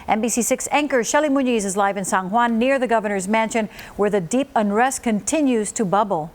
NBC6 anchor Sheli Muniz is live in San Juan near the governor's mansion where the deep unrest continues to bubble.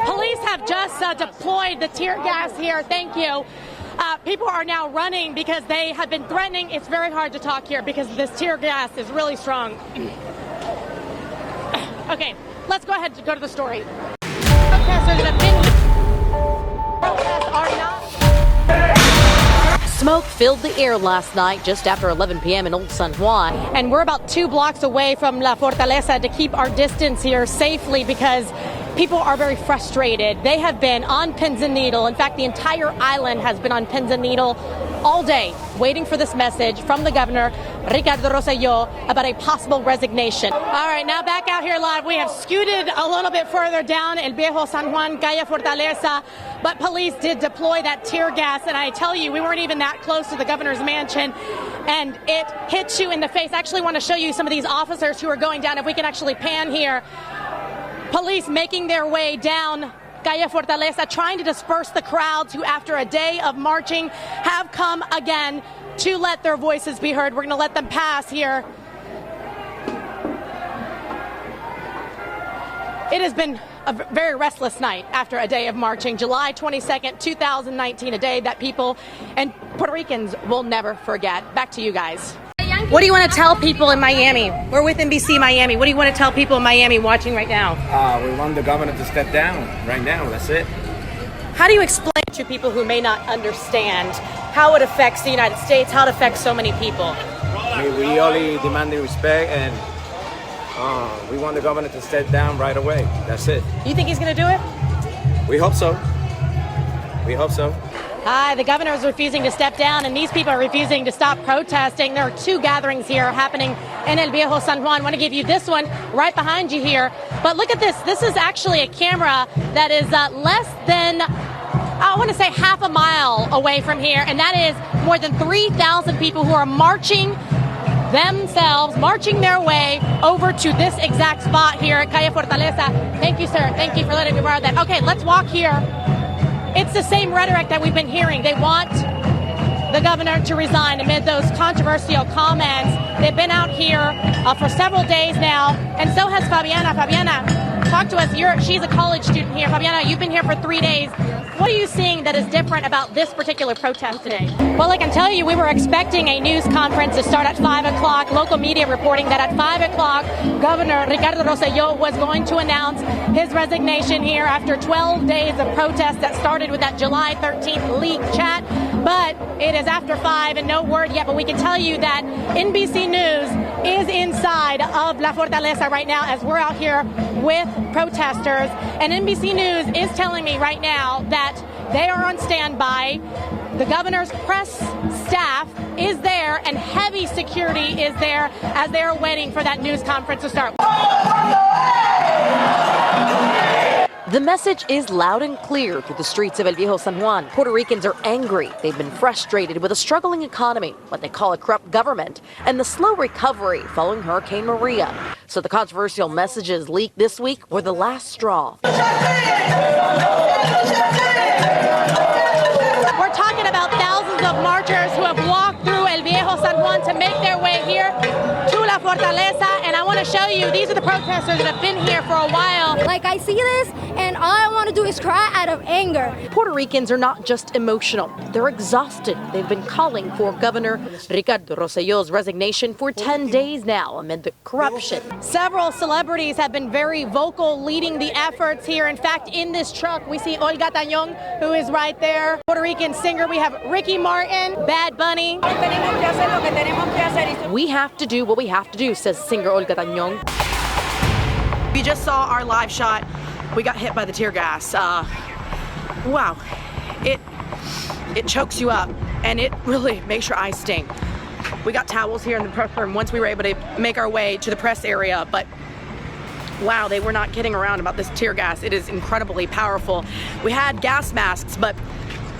Police have just deployed the tear gas here. Thank you. People are now running because they have been threatening. It's very hard to talk here because this tear gas is really strong. Okay, let's go ahead and go to the story. Protesters that have been protests are not. Smoke filled the air last night just after 11 p.m. in Old San Juan. And we're about 2 blocks away from La Fortaleza to keep our distance here safely because people are very frustrated. They have been on pins and needle. In fact, the entire island has been on pins and needle all day, waiting for this message from the governor, Ricardo Rosselló, about a possible resignation. All right, now back out here live. We have scooted a little bit further down El Viejo San Juan, Calle Fortaleza, but police did deploy that tear gas, and I tell you, we weren't even that close to the governor's mansion, and it hits you in the face. I actually want to show you some of these officers who are going down, if we can actually pan here. Police making their way down Calle Fortaleza, trying to disperse the crowds who, after a day of marching, have come again to let their voices be heard. We're going to let them pass here. It has been a very restless night after a day of marching. July 22nd, 2019, a day that people and Puerto Ricans will never forget. Back to you guys. What do you want to tell people in Miami? We're with NBC Miami. What do you want to tell people in Miami watching right now? We want the governor to step down right now. That's it. How do you explain to people who may not understand how it affects the United States, how it affects so many people? I mean, we only demand the respect, and we want the governor to step down right away. That's it. You think he's going to do it? We hope so. We hope so. The governor is refusing to step down, and these people are refusing to stop protesting. There are 2 gatherings here happening in El Viejo San Juan. I want to give you this one right behind you here. But look at this. This is actually a camera that is less than, I want to say, half a mile away from here, and that is more than 3,000 people who are marching themselves, marching their way over to this exact spot here at Calle Fortaleza. Thank you, sir. Thank you for letting me borrow that. Okay, let's walk here. It's the same rhetoric that we've been hearing. They want the governor to resign amid those controversial comments. They've been out here for several days now, and so has Fabiana. Fabiana, talk to us. She's a college student here. Fabiana, you've been here for 3 days. What are you seeing that is different about this particular protest today? Well, I can tell you we were expecting a news conference to start at 5 o'clock. Local media reporting that at 5 o'clock, Governor Ricardo Rosselló was going to announce his resignation here after 12 days of protests that started with that July 13th leaked chat. But it is after 5 and no word yet. But we can tell you that NBC News is inside of La Fortaleza right now as we're out here with protesters. And NBC News is telling me right now that they are on standby. The governor's press staff is there and heavy security is there as they are waiting for that news conference to start. The message is loud and clear through the streets of El Viejo San Juan. Puerto Ricans are angry. They've been frustrated with a struggling economy, what they call a corrupt government, and the slow recovery following Hurricane Maria. So the controversial messages leaked this week were the last straw. We're talking about thousands of marchers who have walked through El Viejo San Juan to make their way here to La Fortaleza, and I want to show you, these are the protesters that have been here for a while. Like, I see this, and all I want to do is cry out of anger. Puerto Ricans are not just emotional, they're exhausted. They've been calling for Governor Ricardo Rosselló's resignation for 10 days now amid the corruption. Several celebrities have been very vocal leading the efforts here. In fact, in this truck, we see Olga Tañón, who is right there. Puerto Rican singer, we have Ricky Martin, Bad Bunny. We have to do what we have to do, says singer Olga Tañón. We just saw our live shot. We got hit by the tear gas. Wow, it chokes you up, and it really makes your eyes sting. We got towels here in the press room once we were able to make our way to the press area, but wow, they were not kidding around about this tear gas. It is incredibly powerful. We had gas masks, but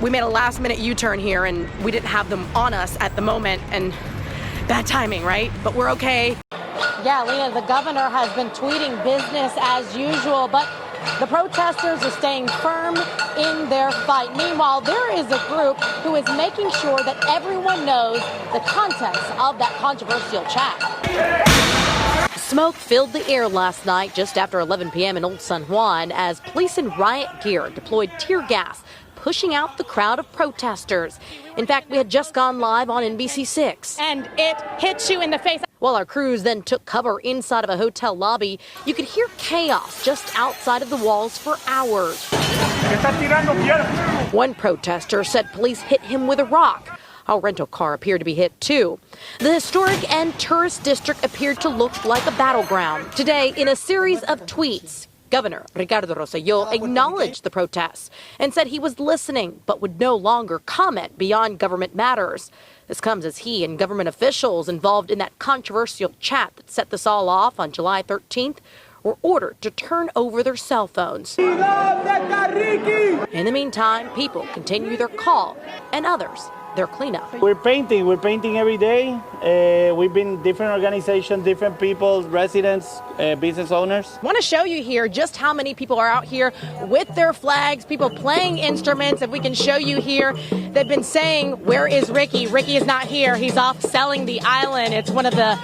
we made a last-minute U-turn here, and we didn't have them on us at the moment, and bad timing, right? But we're okay. Yeah, Lena, the governor has been tweeting business as usual, but The protesters are staying firm in their fight. Meanwhile, there is a group who is making sure that everyone knows the contents of that controversial chat. Smoke filled the air last night just after 11 p.m. in Old San Juan as police in riot gear deployed tear gas, pushing out the crowd of protesters. In fact, we had just gone live on NBC6. And it hits you in the face. While our crews then took cover inside of a hotel lobby, you could hear chaos just outside of the walls for hours. One protester said police hit him with a rock. A rental car appeared to be hit too. The historic and tourist district appeared to look like a battleground. Today, in a series of tweets, Governor Ricardo Rosselló acknowledged the protests and said he was listening but would no longer comment beyond government matters. This comes as he and government officials involved in that controversial chat that set this all off on July 13th were ordered to turn over their cell phones. In the meantime, people continue their call and others their cleanup. We're painting every day. We've been different organizations, different people, residents, business owners. I want to show you here just how many people are out here with their flags, people playing instruments. If we can show you here, they've been saying, "Where is Ricky? Ricky is not here. He's off selling the island." It's one of the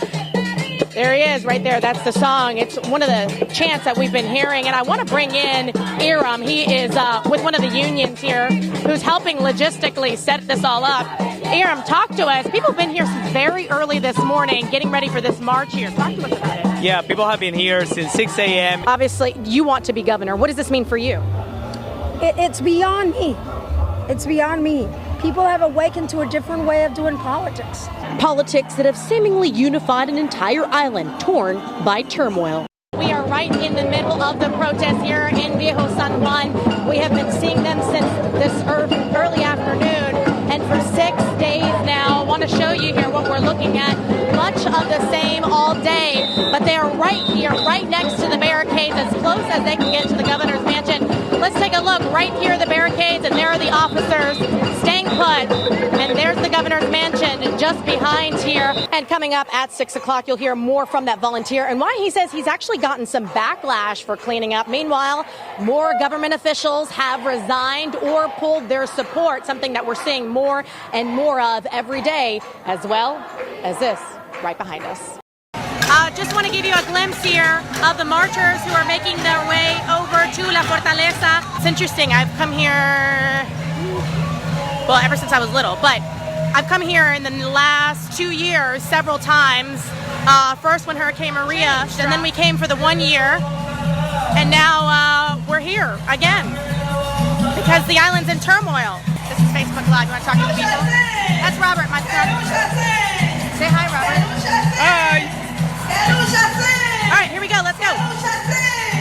There he is right there. That's the song. It's one of the chants that we've been hearing. And I want to bring in Iram. He is with one of the unions here who's helping logistically set this all up. Iram, talk to us. People have been here since very early this morning getting ready for this march here. Talk to us about it. Yeah, people have been here since 6 a.m. Obviously, you want to be governor. What does this mean for you? It's beyond me. It's beyond me. People have awakened to a different way of doing politics. Politics that have seemingly unified an entire island torn by turmoil. We are right in the middle of the protest here in Viejo San Juan. We have been seeing them since this early afternoon, and for 6 days now. I want to show you here what we're looking at. Much of the same all day, but they are right here, right next to the barricades, as close as they can get to the governor's mansion. Let's take a look. Right here are the barricades, and there are the officers staying put. And there's the governor's mansion just behind here. And coming up at 6 o'clock, you'll hear more from that volunteer and why he says he's actually gotten some backlash for cleaning up. Meanwhile, more government officials have resigned or pulled their support, something that we're seeing more and more of every day, as well as this right behind us. Just want to give you a glimpse here of the marchers who are making their way over to La Fortaleza. It's interesting. I've come here, well, ever since I was little, but I've come here in the last 2 years several times. First when Hurricane Maria, and then we came for the 1 year, and now we're here again because the island's in turmoil. This is Facebook Live. You want to talk to the people? That's Robert, my son. Say hi, Robert. Hi. All right, here we go. Let's go.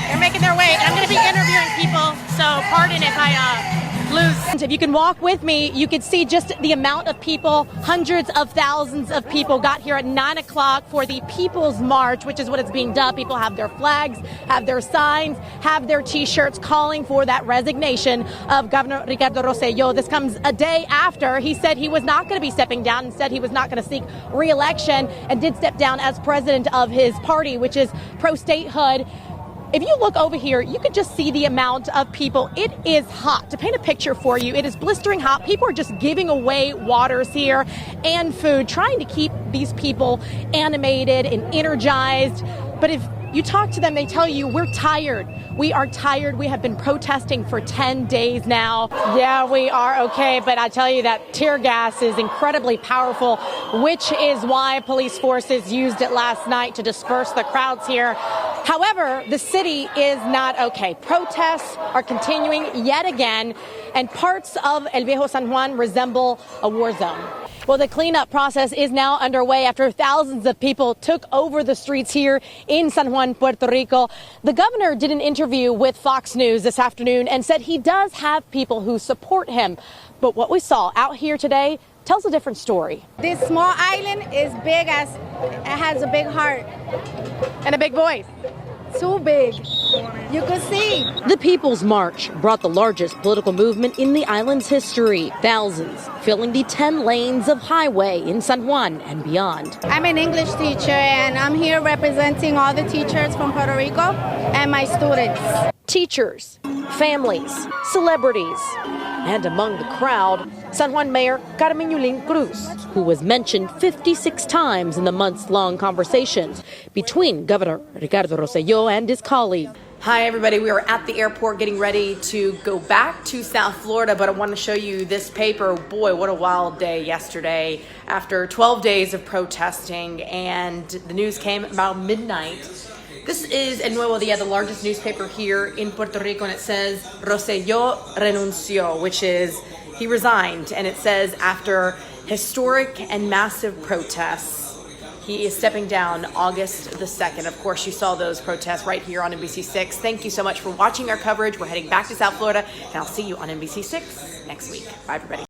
They're making their way. And I'm going to be interviewing people, so pardon if I lose. If you can walk with me, you can see just the amount of people. Hundreds of thousands of people got here at 9 o'clock for the People's March, which is what it's being dubbed. People have their flags, have their signs, have their T-shirts calling for that resignation of Governor Ricardo Rosselló. This comes a day after he said he was not going to be stepping down and said he was not going to seek re-election, and did step down as president of his party, which is pro-statehood. If you look over here, you can just see the amount of people. It is hot. To paint a picture for you, it is blistering hot. People are just giving away waters here and food, trying to keep these people animated and energized. But if you talk to them, they tell you, we're tired. We are tired. We have been protesting for 10 days now. Yeah, we are okay, but I tell you that tear gas is incredibly powerful, which is why police forces used it last night to disperse the crowds here. However, the city is not okay. Protests are continuing yet again, and parts of El Viejo San Juan resemble a war zone. Well, the cleanup process is now underway after thousands of people took over the streets here in San Juan, Puerto Rico. The governor did an interview with Fox News this afternoon and said he does have people who support him. But what we saw out here today tells a different story. This small island is big as it has a big heart. And a big voice. Too big. You could see. The People's March brought the largest political movement in the island's history. Thousands filling the 10 lanes of highway in San Juan and beyond. I'm an English teacher, and I'm here representing all the teachers from Puerto Rico and my students. teachers, families, celebrities, and among the crowd, San Juan Mayor Carmen Yulín Cruz, who was mentioned 56 times in the months-long conversations between Governor Ricardo Rosselló and his colleague. Hi, everybody. We are at the airport getting ready to go back to South Florida, but I want to show you this paper. Boy, what a wild day yesterday after 12 days of protesting, and the news came about midnight. This is El Nuevo Día, the largest newspaper here in Puerto Rico, and it says Rosselló renunció, which is he resigned, and it says after historic and massive protests, he is stepping down August the 2nd. Of course, you saw those protests right here on NBC6. Thank you so much for watching our coverage. We're heading back to South Florida, and I'll see you on NBC6 next week. Bye, everybody.